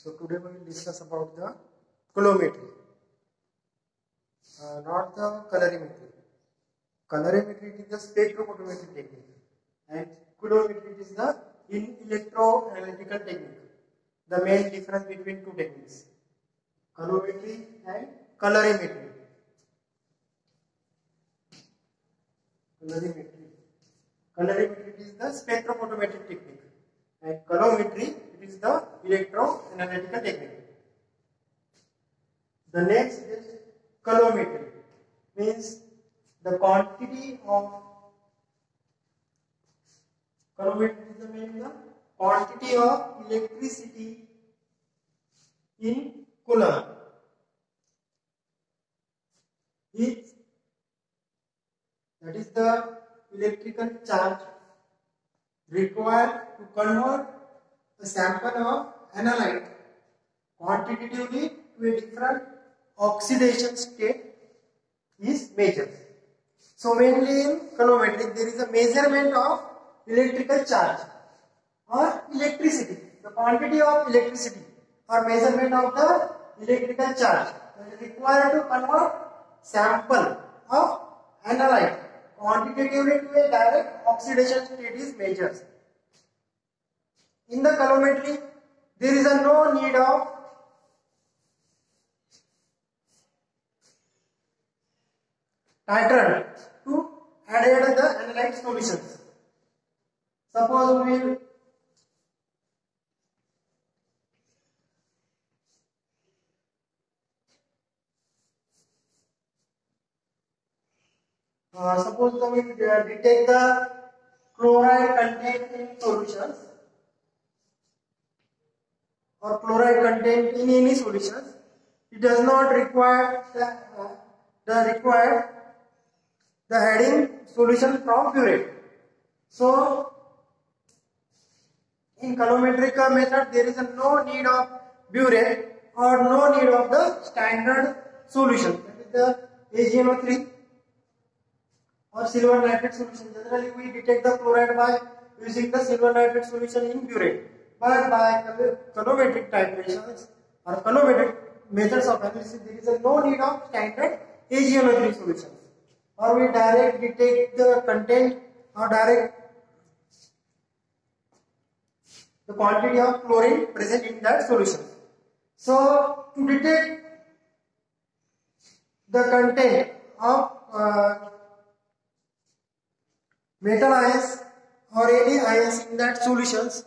So today we will discuss about the coulometry, not the colorimetry. Colorimetry is the spectrophotometry technique, and coulometry is the electroanalytical technique. The main difference between two techniques, coulometry and colorimetry. Colorimetry is the spectrophotometric technique, and coulometry is the electroanalytical technique. The next is coulometry, means the quantity of coulometry is the mean the quantity of electricity in coulomb. That is the electrical charge required to convert a sample of analyte quantitatively to a different oxidation state is measured. So mainly in coulometry there is a measurement of electrical charge or electricity, the quantity of electricity or measurement of the electrical charge that is required to convert sample of analyte quantitatively to a direct oxidation state is measured. In the coulometry, there is no need of titrant to add the analyte solutions. Suppose we will detect the chloride content in solutions or chloride content in any solutions. It does not require the adding solution from burette. So in coulometric method there is no need of burette or no need of the standard solution, that is the AgNO3 or silver nitrate solution. Generally we detect the chloride by using the silver nitrate solution in burette, but by coulometric titrations or coulometric methods of analysis there is no need of standard AgNO3 solutions, or we direct detect the content or direct the quantity of chlorine present in that solution. So to detect the content of metal ions or any ions in that solutions,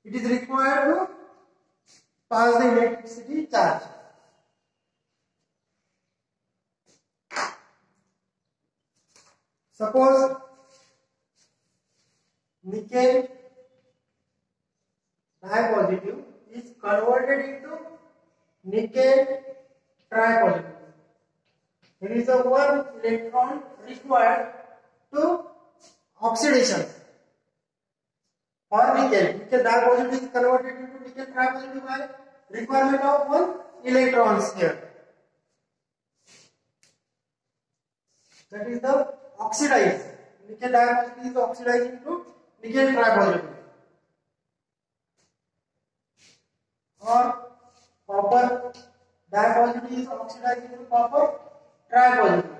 it is required to pass the electricity charge. Suppose nickel dipositive is converted into nickel tripositive. There is a one electron required to oxidation for nickel. Nickel dipositive is converted into nickel tripositive by requirement of one electrons here. That is the oxidized. Nickel dipositive is oxidized into nickel tripositive. Or copper dipositive is oxidized into copper tripositive.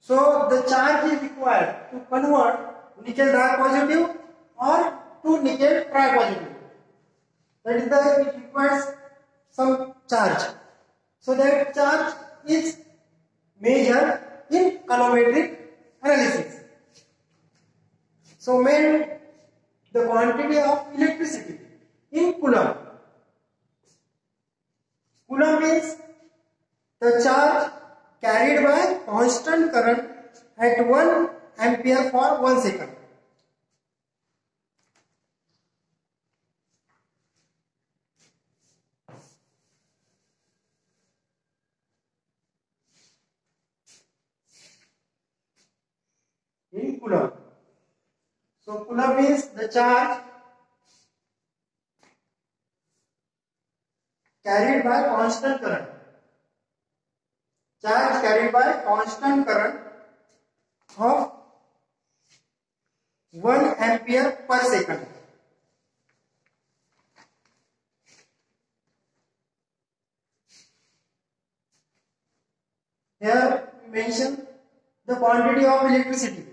So the charge is required to convert nickel dipositive or to nickel tripositive. That is it requires some charge. So that charge is measured in coulometric analysis. So main the quantity of electricity in coulomb. Coulomb means the charge carried by constant current at 1 ampere for 1 second. In coulomb. So coulomb means the charge carried by constant current. Charge carried by constant current of 1 ampere per second. Here we mention the quantity of electricity.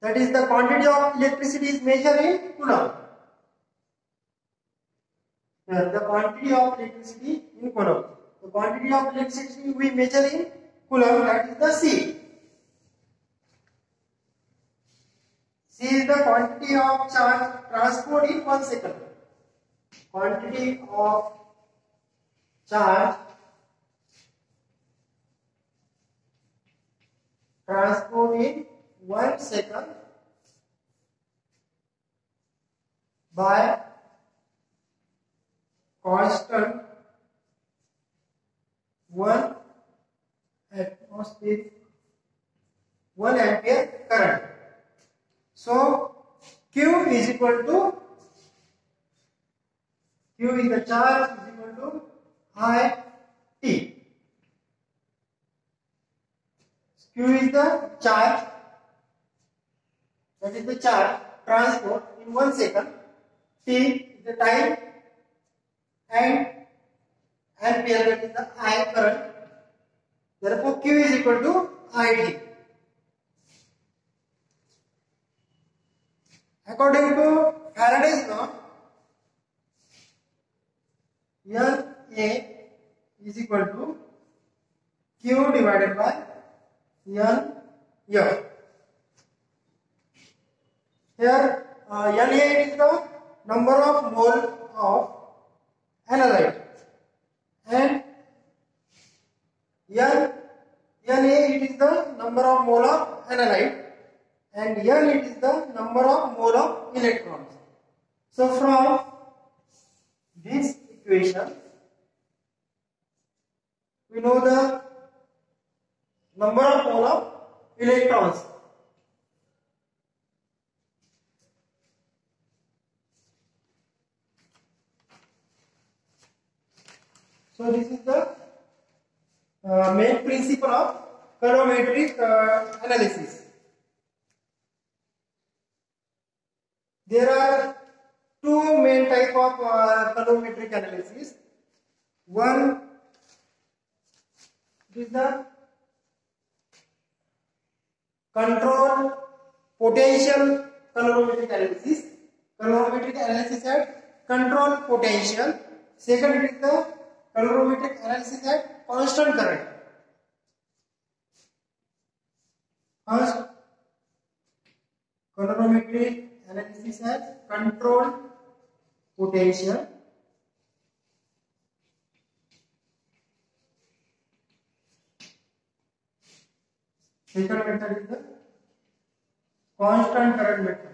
That is, the quantity of electricity is measured in coulomb. Here the quantity of electricity in coulomb. The quantity of electricity we measure in coulomb, that is the C. C is the quantity of charge transport in 1 second. Quantity of charge transport in 1 second by constant 1 atmosphere 1 ampere current. So Q is equal to, Q is the charge, is equal to I T. Q is the charge, that is the charge transport in 1 second. T is the time, and ampere, that is the I current. Therefore Q is equal to IT. According to Faraday's law, Na is equal to Q divided by N F. Here Na is the number of mole of analyte, and Na it is the number of mole of analyte, and N it is the number of mole of electrons. So from this equation we know the number of mole of electrons. So this is the main principle of calorimetric analysis. There are two main type of calorimetric analysis. One is the control potential calorimetric analysis. Calorimetric analysis at control potential. Second is the calorimetric analysis at constant current. First, calorimetric analysis at control potential. Second method is the constant current method.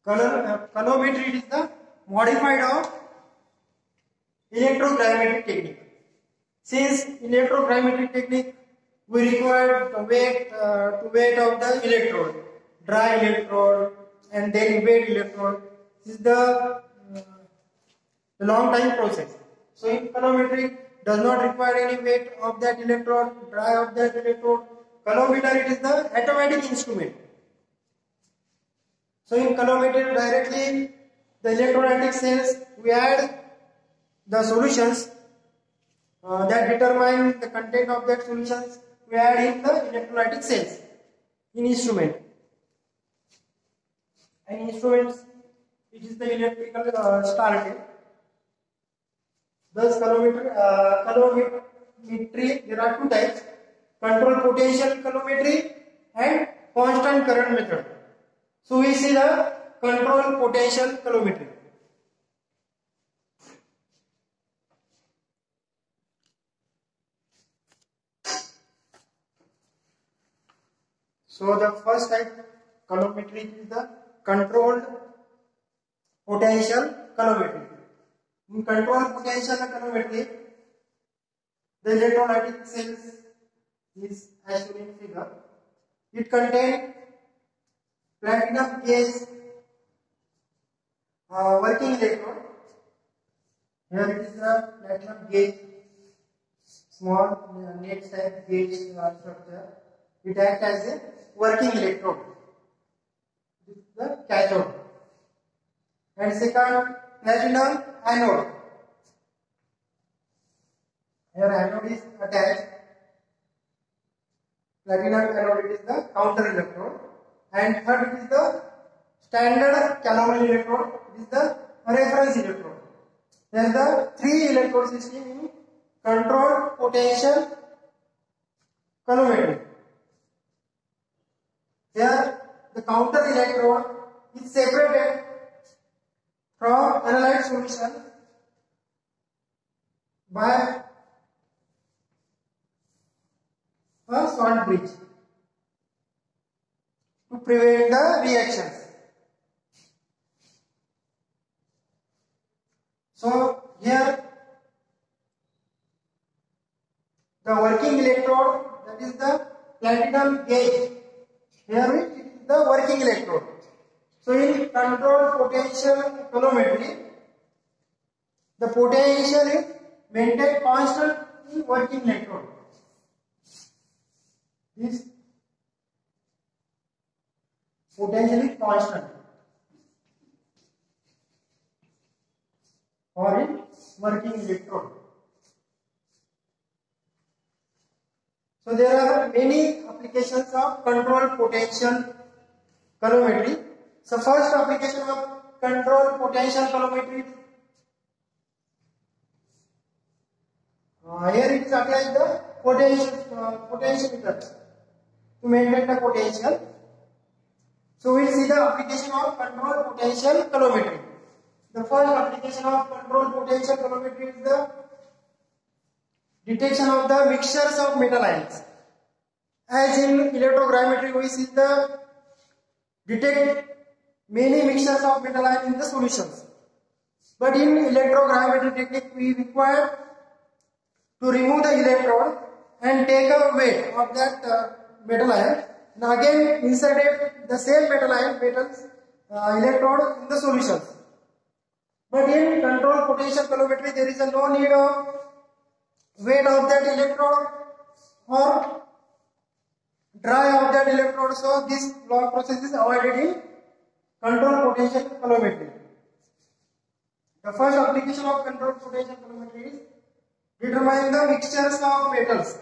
Calorimetry is the modified of electrogrammetric technique. Since electrogrammetric technique we require the weight of the electrode, dry electrode, and then wet electrode. This is the long time process. So in calorimetry does not require any weight of that electrode, dry of that electrode. Calorimeter, it is the automatic instrument. So in calorimeter directly the electrolytic cells we add the solutions that determine the content of that solutions we add in the electrolytic cells in instrument. And instruments, it is the electrical starter. Thus calorimetry, there are two types: control potential calorimetry and constant current method. So we see the control potential calorimetry. So the first type calorimetry is the controlled potential calorimetry. In controlled potential calorimetry, the electrolytic cells is as shown in figure. It contains platinum gauge working electrode, Here it is the platinum gauge, small net type gauge structure. It acts as a working electrode. This is the cathode. And second, platinum anode. Here anode is attached. Platinum anode is the counter electrode. And third, it is the standard calomel electrode. It is the reference electrode. There are the three electrode system in controlled potential calorimetry. Here the counter electrode is separated from analyte solution by a salt bridge to prevent the reactions. So here the working electrode, that is the platinum gauge. Here it is the working electrode. So in controlled potential calorimetry, the potential is maintained constant in working electrode. This potential is constant or in working electrode. So there are many applications of controlled potential calorimetry. So first application of controlled potential calorimetry, here it is applied the potentiometer to maintain the potential. So we will see the application of controlled potential calorimetry. The first application of controlled potential calorimetry is the detection of the mixtures of metal ions. As in electrogrammetry, we see the detect many mixtures of metal ions in the solutions. But in electrogrammetry technique, we require to remove the electrode and take a weight of that metal ion, and again insert the same metal ion electrode in the solutions. But in controlled potential calorimetry, there is no need of weight of that electrode or dry of that electrode. So this long process is avoided in controlled potential calorimetry. The first application of controlled potential calorimetry is determine the mixtures of metals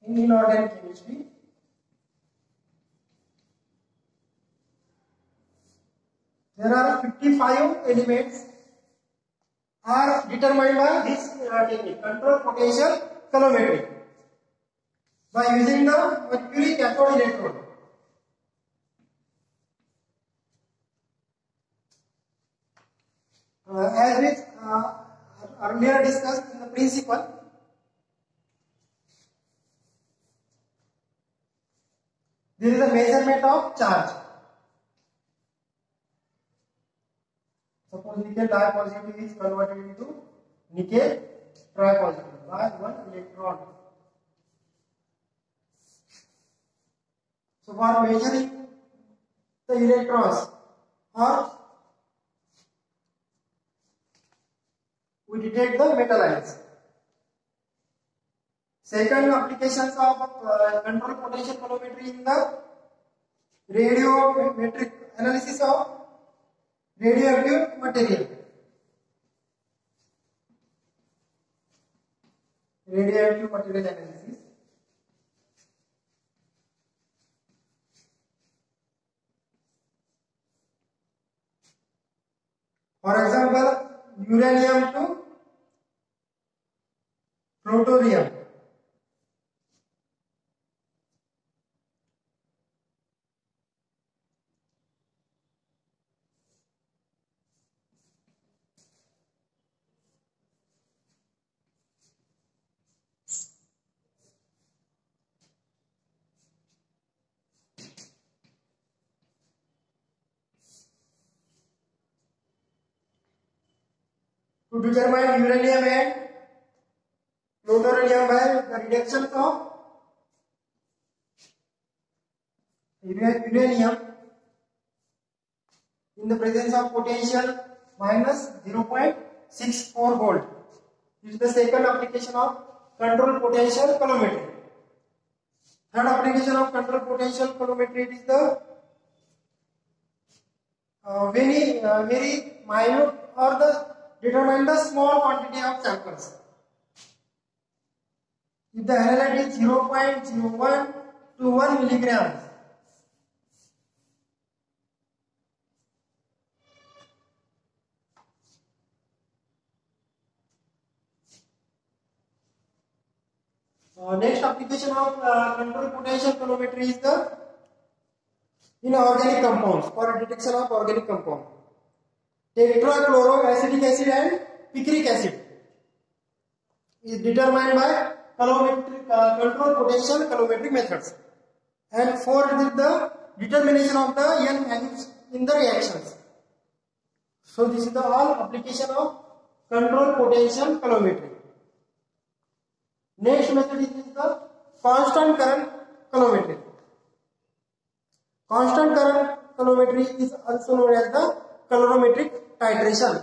in inorganic chemistry. There are 55 elements are determined by this technique, controlled potential calorimetry, by using the mercury cathode electrode. As we earlier discussed in the principle, there is a measurement of charge. Suppose nickel dipositive is converted into nickel tripositive by one electron. So for measuring the electrons, or we detect the metal ions. Second applications of control potential calorimetry in the radiometric analysis of radioactive material. Radioactive material analysis. For example, uranium to plutonium. To determine uranium and plutonium by the reduction of uranium in in the presence of potential minus 0.64 volt. This is the second application of control potential calorimetry. Third application of control potential calorimetry is the very minute or the determine the small quantity of samples. If the analyte is 0.01 to 1 milligrams, next application of control potential calorimetry is the inorganic compounds for detection of organic compound. Tetrachloroacetic acid and picric acid is determined by control potential calorimetric methods. And fourth is the determination of the N values in the reactions. So this is the all application of control potential calorimetry. Next method is the constant current calorimetry. Constant current calorimetry is also known as the calorimetric titration.